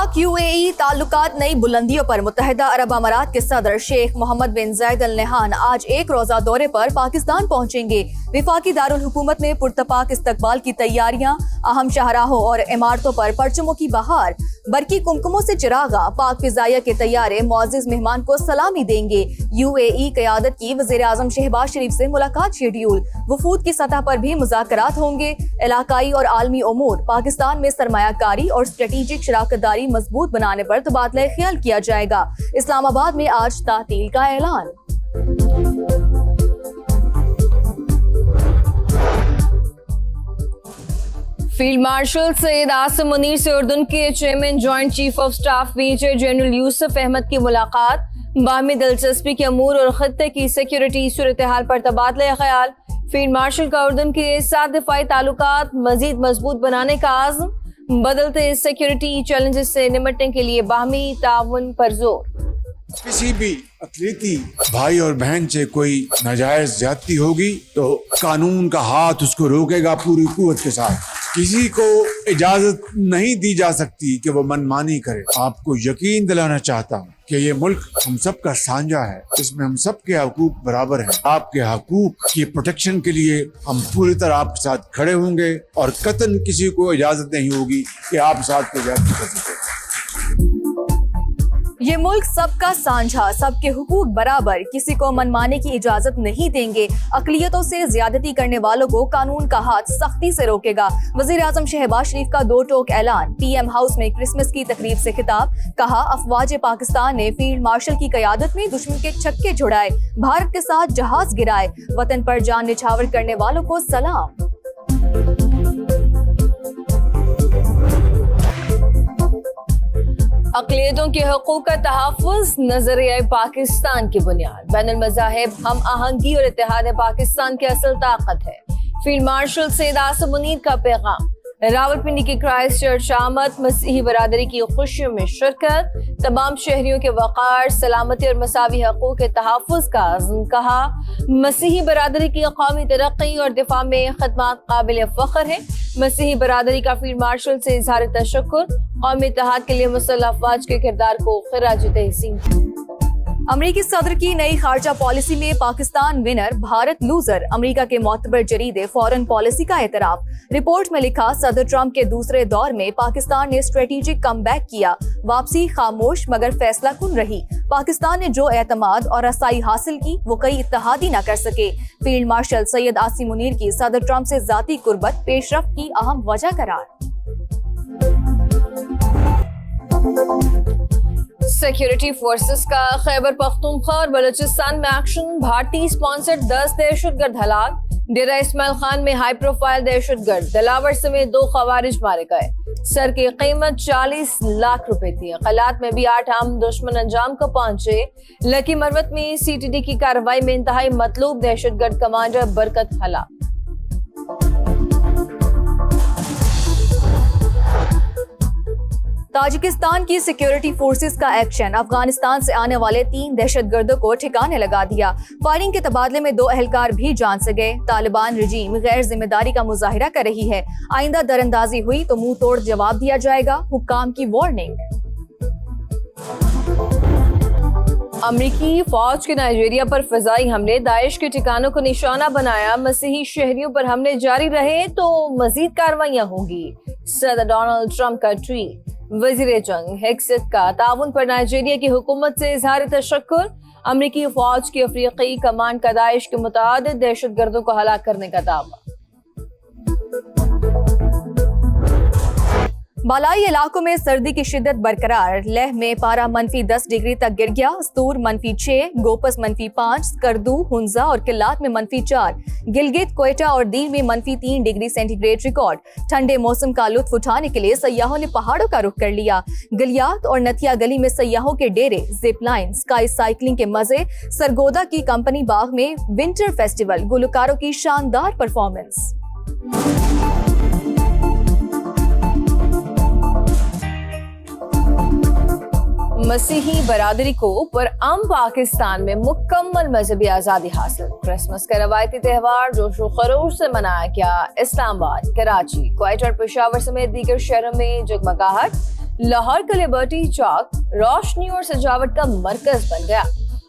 पाक यूएई ताल्लुकात नई बुलंदियों पर मुत्तहिदा अरब अमारात के सदर शेख मोहम्मद बिन जायद अल नहान आज एक रोजा दौरे पर पाकिस्तान पहुंचेंगे। विफाकी दारुल हुकूमत में पुरतपाक इस्तकबाल की तैयारियां, अहम शाहराहों और इमारतों पर परचमों की बहार, बरकी कुमकुमों से चिरागा, पाक फिजाइया के तैयारे मुअज़्ज़िज़ मेहमान को सलामी देंगे। यूएई क़यादत की वज़ीर आज़म शहबाज शरीफ से मुलाकात शेड्यूल, वफूद की सतह पर भी मुज़ाकरात होंगे। इलाकाई और आलमी उमूर, पाकिस्तान में सरमायाकारी और स्ट्रेटेजिक शराकतदारी मजबूत बनाने पर तबादला ख्याल किया जाएगा। इस्लामाबाद में आज तातील का ऐलान। फील्ड मार्शल सैयद आसिम मुनीर से उर्दन के chairman joint chief of staff major general Yusuf Ahmad की मुलाकात, बाहमी दिलचस्पी के अमूर और खत्ते की सिक्योरिटी सूरत हाल पर तबादला ख्याल। फील्ड मार्शल का उर्दन के साथ दिफाई ताल्लुकात मजीद मजबूत बनाने का आज़म, बदलते सिक्योरिटी चैलेंजेस से निपटने के लिए बाहमी ताउन पर जोर। किसी भी अकलीती भाई और बहन से कोई नाजायज ज्यादती होगी तो कानून का हाथ उसको रोकेगा पूरी कुव्वत के साथ। किसी को इजाजत नहीं दी जा सकती कि वो मनमानी करे। आपको यकीन दिलाना चाहता हूँ कि ये मुल्क हम सब का साझा है, इसमें हम सब के हकूक बराबर हैं। आपके हकूक की प्रोटेक्शन के लिए हम पूरी तरह आपके साथ खड़े होंगे और कतन किसी को इजाजत नहीं होगी कि आप साथ को ज्यादती कर सकें। ये मुल्क सबका साझा, सबके हुकूक बराबर, किसी को मनमाने की इजाजत नहीं देंगे। अकलियतों से ज्यादती करने वालों को कानून का हाथ सख्ती से रोकेगा। वजीर आजम शहबाज शरीफ का दो टोक ऐलान। पीएम हाउस में क्रिसमस की तकरीब से खिताब, कहा अफवाज पाकिस्तान ने फील्ड मार्शल की कयादत में दुश्मन के छक्के छुड़ाए, भारत के साथ जहाज गिराए, वतन पर जान निछावर करने वालों को सलाम। अक़लियतों के हकूक़ का तहफ़्फ़ुज़ नज़रिया पाकिस्तान की बुनियाद, बैनुल मज़ाहिब हम आहंगी और इत्तेहाद पाकिस्तान की असल ताकत है। फील्ड मार्शल सैयद आसिम मुनीर का पैगाम। रावलपिंडी की क्राइस्ट चर्च आमद, मसीही बरादरी की खुशियों में शिरकत, तमाम शहरियों के वक़ार, सलामती और मसावी हकूक़ के तहफ़्फ़ुज़ का अज़्म। कहा मसीही बरादरी की कौमी तरक्की और दिफा में खदमात काबिल फ़ख्र है। मसीही बरादरी का फील्ड मार्शल से इज़हार तशक्कुर, कौमी इत्तेहाद के लिए मुसल्लह अफ़वाज के किरदार को ख़िराज तहसीन। अमरीकी सदर की नई खारजा पॉलिसी में पाकिस्तान विनर, भारत लूजर, अमरीका के मोतबर जरीदे फॉरेन पॉलिसी का एतराफ। रिपोर्ट में लिखा सदर ट्रंप के दूसरे दौर में पाकिस्तान ने स्ट्रेटेजिक कमबैक किया, वापसी खामोश मगर फैसला कुन रही। पाकिस्तान ने जो एतमाद और रसाई हासिल की वो कई इत्तेहादी न कर सके। फील्ड मार्शल सैयद आसिम मुनीर की सदर ट्रंप से जाती कुर्बत पेशरफ्त की अहम वजह करार। सिक्योरिटी फोर्सेस का खैबर पख्तूनख्वा और बलूचिस्तान में एक्शन, भारतीय स्पॉन्सर्ड 10 दहशतगर्द हलाक। डेरा इस्माइल खान में हाई प्रोफाइल दहशतगर्द दिलावर समेत 2 खवारिज मारे गए। सर की कीमत 40 लाख रुपए थी। खलात में भी 8 आम दुश्मन अंजाम को पहुंचे। लकी मरवत में सीटीडी की कार्रवाई में इंतहाई मतलूब दहशतगर्द कमांडर बरकत हलाक। ताजिकिस्तान की सिक्योरिटी फोर्सेस का एक्शन, अफगानिस्तान से आने वाले 3 दहशतगर्दों को ठिकाने लगा दिया। फायरिंग के तबादले में 2 एहलकार भी जान से गए। तालिबान रजीम गैर जिम्मेदारी का मुजाहिरा कर रही है, आइंदा दरअंदाजी हुई तो मुंह तोड़ जवाब दिया जाएगा, हुक्काम की वार्निंग। अमरीकी फौज के नाइजीरिया पर फिजाई हमले, दाइश के ठिकानों को निशाना बनाया। मसीही शहरियों पर हमले जारी रहे तो मजीद कार्रवाइयां होंगी। सदर डोनाल्ड ट्रंप का ट्वीट। वजीर जंग हेक्सेट का ताउन पर नाइजीरिया की हुकूमत से इज़हार तशक्कुर। अमरीकी फौज की अफ्रीकी कमांड का दाइश के मुतादिद दहशतगर्दों को हलाक करने का दावा। बालाई इलाकों में सर्दी की शिद्दत बरकरार। लेह में पारा -10 डिग्री तक गिर गया। स्तूर -6, गोपस -5, स्कर्दू, हुंजा और किल्लात में -4, गिलगित, क्वेटा और दीन में -3 डिग्री सेंटीग्रेड रिकॉर्ड। ठंडे मौसम का लुत्फ उठाने के लिए सयाहों ने पहाड़ों का रुख कर लिया। गलियात और नथिया गली में सयाहों के डेरे, जिप लाइन, स्काई साइकिलिंग के मजे। सरगोदा की कंपनी बाग में विंटर फेस्टिवल, गुलकारों की शानदार परफॉर्मेंस। मसीही बरादरी को पुरअमन पाकिस्तान में मुकम्मल मजहबी आज़ादी हासिल। क्रिसमस का रवायती त्यौहार जोशो खरोश से मनाया गया। इस्लामाबाद, कराची, क्वेटा और पेशावर समेत दीगर शहरों में जगमगाहट। लाहौर का लिबर्टी चौक रोशनी और सजावट का मरकज बन गया।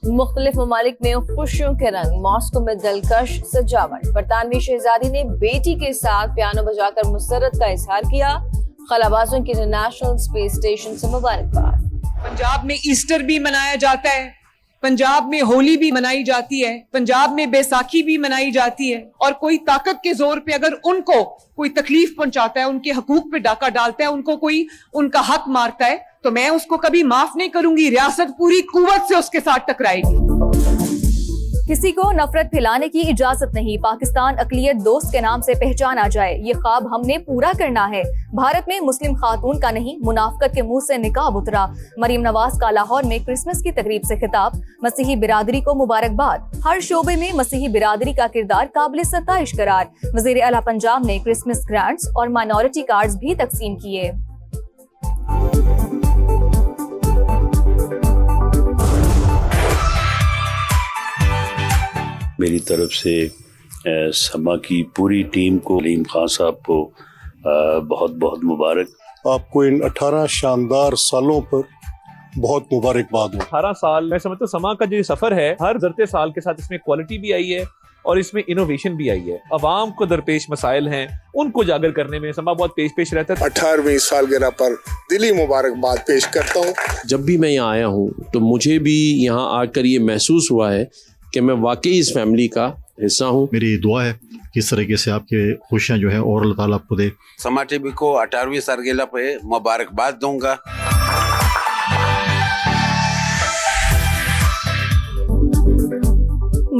मुख्तलिफ ममालिक में खुशियों के रंग, मॉस्को में दिलकश सजावट। बरतानवी शहजादी ने बेटी के साथ पियानो बजाकर मुसर्रत का इजहार किया। खलाबाजों की इंटरनेशनल स्पेस स्टेशन से मुबारकबाद। पंजाब में ईस्टर भी मनाया जाता है, पंजाब में होली भी मनाई जाती है, पंजाब में बैसाखी भी मनाई जाती है। और कोई ताकत के जोर पे अगर उनको कोई तकलीफ पहुंचाता है, उनके हकूक पे डाका डालता है, उनको कोई उनका हक मारता है, तो मैं उसको कभी माफ नहीं करूंगी। रियासत पूरी कुव्वत से उसके साथ टकराएगी। किसी को नफरत फैलाने की इजाजत नहीं। पाकिस्तान अकलियत दोस्त के नाम से पहचाना जाए, ये ख्वाब हमने पूरा करना है। भारत में मुस्लिम खातून का नहीं, मुनाफकत के मुंह से निकाब उतरा। मरीम नवाज का लाहौर में क्रिसमस की तकरीब से खिताब। मसीही बिरादरी को मुबारकबाद। हर शोबे में मसीही बिरादरी का किरदार काबिल सताइश करार। वजीर आला पंजाब ने क्रिसमस ग्रांट्स और माइनॉरिटी कार्ड्स भी तकसीम किए। मेरी तरफ से समा की पूरी टीम को, अलीम खान साहब को बहुत बहुत मुबारक। आपको इन 18 शानदार सालों पर बहुत मुबारकबाद हो। 18 साल मैं समझता हूँ समा का जो सफर है, हर गुज़रते साल के साथ इसमें क्वालिटी भी आई है और इसमें इनोवेशन भी आई है। अवाम को दरपेश मसाइल हैं, उनको उजागर करने में समा बहुत पेश रहता है। 18वीं सालगिरह पर दिली मुबारकबाद पेश करता हूँ। जब भी मैं यहाँ आया हूँ तो मुझे भी यहाँ आकर ये महसूस हुआ है कि मैं वाकई इस फैमिली का हिस्सा हूँ। मेरी दुआ है कि इस तरीके से आपके खुशियाँ जो है और अल्लाह ताला आपको दे। समा टीवी को 18वीं सालगिरह पे मुबारकबाद दूंगा।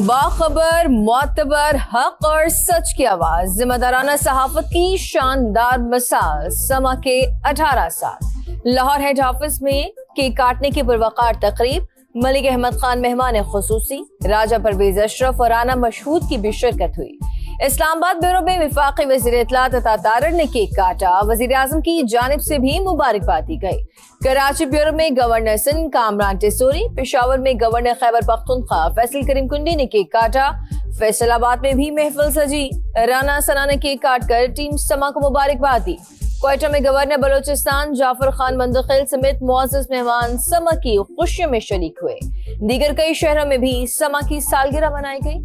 बाखबर, मोतबर, हक और सच की आवाज, जिम्मेदाराना सहाफत की शानदार मिसाल। समा के 18 साल। लाहौर हेड ऑफिस में केक काटने की पुरवकार तकरीब। मलिक अहमद खान मेहमान खुसूसी, राजा परवेज अशरफ और राना मशहूद की भी शिरकत हुई। इस्लामाबाद ब्यूरो में वफाकी वज़ीर इत्तलात अता तारड़ ने केक काटा। वज़ीर आज़म की जानिब से भी मुबारकबाद दी गई। कराची ब्यूरो में गवर्नर सिंध कामरान टिसोरी, पेशावर में गवर्नर खैबर पख्तूनख्वा फैसल करीम कुंडी ने केक काटा। फैसलाबाद में भी महफिल सजी। राना सना ने केक काट कर टीम समा को मुबारकबाद दी। क्वेटा में गवर्नर बलोचिस्तान जाफर खान मंदखिल समेत मुअज़्ज़ज़ मेहमान समा की खुशियों में शरीक हुए। दीगर कई शहरों में भी समा की सालगिरह मनाई गई।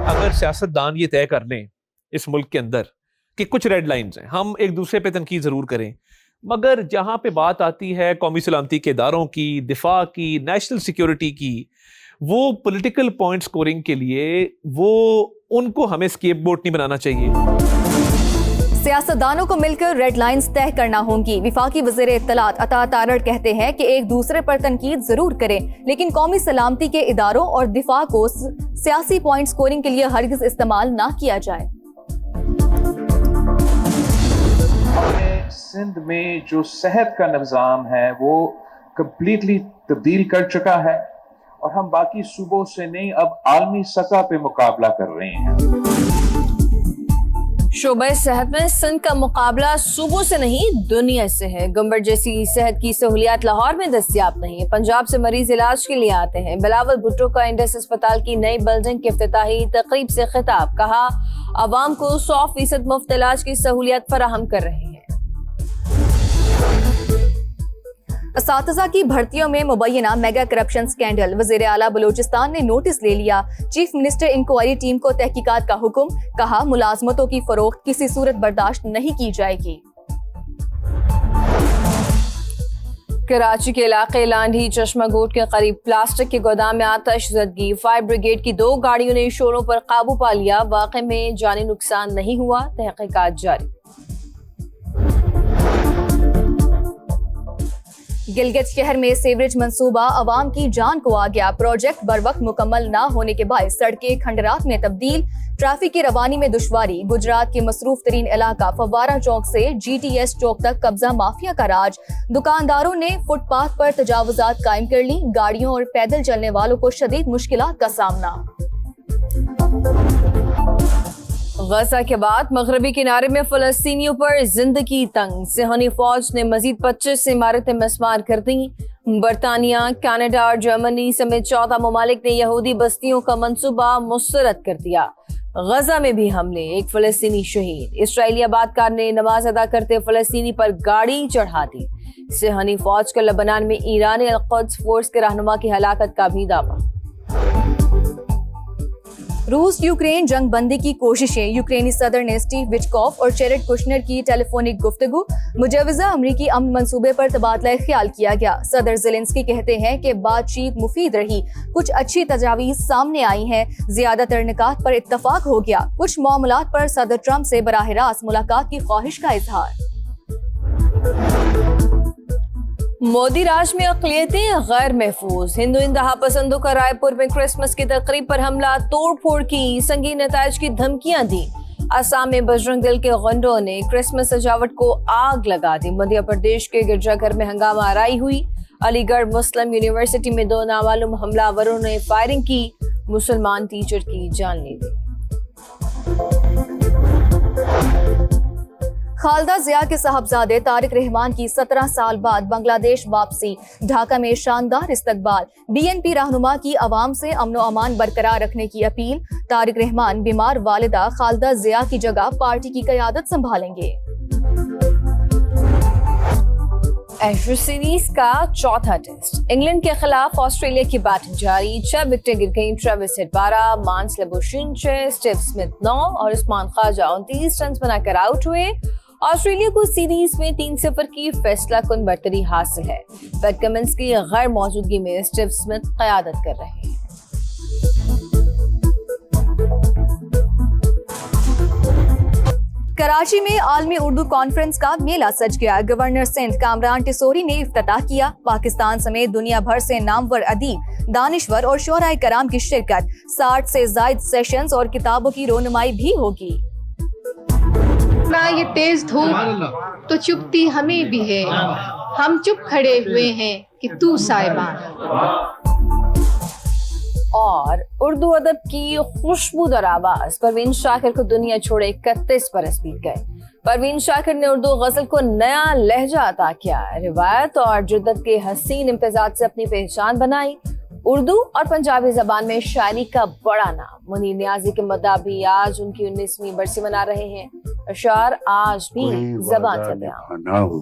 अगर सियासतदान ये तय कर लें इस मुल्क के अंदर कि कुछ रेड लाइंस हैं, हम एक दूसरे पे तनकीद जरूर करें, मगर जहां पे बात आती है कौमी सलामती के इदारों की, दिफा की, नेशनल सिक्योरिटी की, वो पॉलिटिकल पॉइंट स्कोरिंग के लिए वो उनको हमें स्केपगोट नहीं बनाना चाहिए। सियासतदानों को मिलकर रेड लाइंस तय करना होंगी। विफाकी वज़ीर इत्तलात अता तारड़ कहते हैं कि एक दूसरे पर तनकीद जरूर करें, लेकिन कौमी सलामती के इदारों और दिफा को सियासी पॉइंट स्कोरिंग के लिए हरगिज इस्तेमाल ना किया जाए। हमने सिंध में जो सेहत का निज़ाम है वो कम्प्लीटली तब्दील कर चुका है और हम बाकी सूबों से नहीं, अब आलमी सतह पे मुकाबला कर रहे हैं। शोबे सेहत में सिंध का मुकाबला सूबों से नहीं, दुनिया से है। गुम्बद जैसी सेहत की सहूलियात लाहौर में दस्तियाब नहीं है। पंजाब से मरीज इलाज के लिए आते हैं। बिलावल भुट्टो का इंडस अस्पताल की नई बिल्डिंग की इफ्तिताही तकरीब से खिताब। कहा, अवाम को 100% मुफ्त इलाज की सहूलियत फराहम कर रहे हैं। असातिज़ा की भर्तियों में मुबैना मेगा करप्शन स्कैंडल। वज़ीर आला बलूचिस्तान ने नोटिस ले लिया। चीफ मिनिस्टर इंक्वायरी टीम को तहकीकात का हुक्म। कहा, मुलाजमतों की फरोख्त किसी सूरत बर्दाश्त नहीं की जाएगी। कराची के इलाके लांढी चश्मा गोट के करीब प्लास्टिक के गोदाम में आतश ज़दगी। फायर ब्रिगेड की 2 गाड़ियों ने शोरों पर काबू पा लिया। वाक़े में जानी नुकसान नहीं हुआ, तहकीकात जारी। गिलगित शहर में सीवरेज मंसूबा अवाम की जान को आ गया। प्रोजेक्ट बर वक्त मुकम्मल ना होने के बायस सड़कें खंडरात में तब्दील। ट्रैफिक की रवानी में दुश्वारी। गुजरात के मसरूफ तरीन इलाका फव्वारा चौक से GTS चौक तक कब्जा माफिया का राज। दुकानदारों ने फुटपाथ पर तजावुजात कायम कर ली। गाड़ियों और पैदल चलने वालों को शदीद मुश्किलात का सामना। गजा के बाद मगरबी किनारे में फलस्तीनियों पर जिंदगी तंग। सिहोनी फौज ने मजीद 25 इमारतें मस्मार कर दी। बरतानिया, कनाडा और जर्मनी समेत 14 ममालिक ने यहूदी बस्तियों का मंसूबा मुस्तरद कर दिया। غزہ میں بھی حملے، ایک فلسطینی شہید، اسرائیلی آبادکار نے نماز ادا کرتے فلسطینی پر گاڑی چڑھا دی۔ صہیونی فوج کا لبنان میں ایرانی القدس فورس کے رہنما کی ہلاکت کا بھی دعویٰ۔ روس یوکرین جنگ بندی کی کوششیں، یوکرینی صدر نے اسٹیو وٹکوف اور جیرڈ کشنر کی ٹیلی فونک گفتگو، مجوزہ امریکی امن منصوبے پر تبادلہ خیال کیا گیا۔ صدر زیلنسکی کہتے ہیں کہ بات چیت مفید رہی، کچھ اچھی تجاویز سامنے آئی ہیں، زیادہ تر نکات پر اتفاق ہو گیا، کچھ معاملات پر صدر ٹرمپ سے براہ راست ملاقات کی خواہش کا اظہار۔ مودی راج میں اقلیتیں غیر محفوظ، ہندو انتہا پسندوں کا رائے پور میں کرسمس کی تقریب پر حملہ، توڑ پھوڑ کی، سنگین نتائج کی دھمکیاں دی۔ آسام میں بجرنگ دل کے غنڈوں نے کرسمس سجاوٹ کو آگ لگا دی۔ مدھیہ پردیش کے گرجا گھر میں ہنگامہ آرائی ہوئی۔ علی گڑھ مسلم یونیورسٹی میں 2 نامعلوم حملہ آوروں نے فائرنگ کی، مسلمان ٹیچر کی جان لے لی۔ خالدہ ضیاء کے صاحبزادے طارق رحمان کی 17 سال بعد بنگلہ دیش واپسی، ڈھاکہ میں شاندار استقبال، بی این پی رہنما کی عوام سے امن و امان برقرار رکھنے کی اپیل۔ طارق رحمان بیمار والدہ خالدہ ضیاء کی جگہ پارٹی کی قیادت سنبھالیں گے۔ ایشز سیریز کا چوتھا ٹیسٹ، انگلینڈ کے خلاف آسٹریلیا کی بیٹنگ جاری، 6 وکٹیں گر گئیں۔ ٹریوس ہیڈ 12، مانس لیبوشین 6، اسٹیو اسمتھ 9 اور عثمان خواجہ 29 رنز بنا کر آؤٹ ہوئے۔ آسٹریلیا کو سیریز میں 3-0 کی فیصلہ کن برتری حاصل ہے۔ پیٹ کمنس کی غیر موجودگی میں اسٹیو اسمتھ قیادت کر رہے ہیں۔ کراچی میں عالمی اردو کانفرنس کا میلہ سج گیا، گورنر سندھ کامران ٹیسوری نے افتتاح کیا۔ پاکستان سمیت دنیا بھر سے نامور ادیب، دانشور اور شعراء کرام کی شرکت، 60 سے زائد سیشنز اور کتابوں کی رونمائی بھی ہوگی۔ یہ تیز دھوپ تو چپتی ہمیں بھی ہے، ہم چپ کھڑے ہوئے ہیں کہ تو سائبان۔ اور اردو ادب کی خوشبودار آواز پروین شاکر کو دنیا چھوڑے 31 برس بیت گئے۔ پروین شاکر نے اردو غزل کو نیا لہجہ عطا کیا، روایت اور جدت کے حسین امتزاج سے اپنی پہچان بنائی۔ اردو اور پنجابی زبان میں شاعری کا بڑا نام، منیر نیازی کے مداح بھی آج ان کی 19ویں برسی منا رہے ہیں۔ اشعار آج بھی زبان سے بیان۔